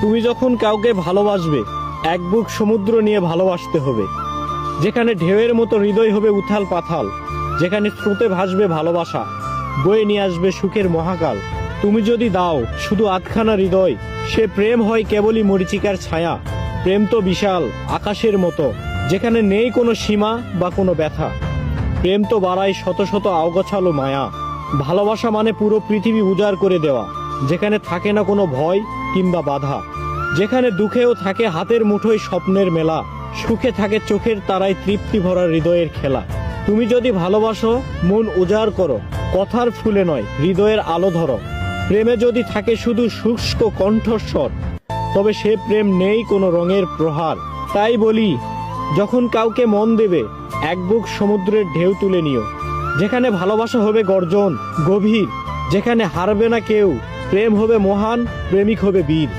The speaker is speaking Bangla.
তুমি যখন কাউকে ভালোবাসবে এক বুক সমুদ্র নিয়ে ভালোবাসতে হবে, যেখানে ঢেউয়ের মতো হৃদয় হবে উথাল পাথাল, যেখানে স্রোতে ভাসবে ভালোবাসা, বয়ে নিয়ে আসবে সুখের মহাকাল। তুমি যদি দাও শুধু আধখানা হৃদয়, সে প্রেম হয় কেবলই মরীচিকার ছায়া। প্রেম তো বিশাল আকাশের মতো, যেখানে নেই কোনো সীমা বা কোনো ব্যথা। প্রেম তো বাড়ায় শত শত আওগোছালো মায়া। ভালোবাসা মানে পুরো পৃথিবী উজাড় করে দেওয়া, যেখানে থাকে না কোনো ভয় কিংবা বাধা, যেখানে দুঃখেও থাকে হাতের মুঠোয় স্বপ্নের মেলা, সুখে থাকে চোখের তারায় তৃপ্তি ভরা হৃদয়ের খেলা। তুমি যদি ভালোবাসো মন উজাড় করো, কথার ফুলে নয় হৃদয়ের আলো ধরো। প্রেমে যদি থাকে শুধু শুষ্ক কণ্ঠস্বর, তবে সে প্রেম নেই কোনো রঙের প্রহার। তাই বলি, যখন কাউকে মন দেবে এক বুক সমুদ্রের ঢেউ তুলে নিও, যেখানে ভালোবাসা হবে গর্জন গভীর, যেখানে হারবে না কেউ, প্রেম হবে মহান, প্রেমিক হবে বীর।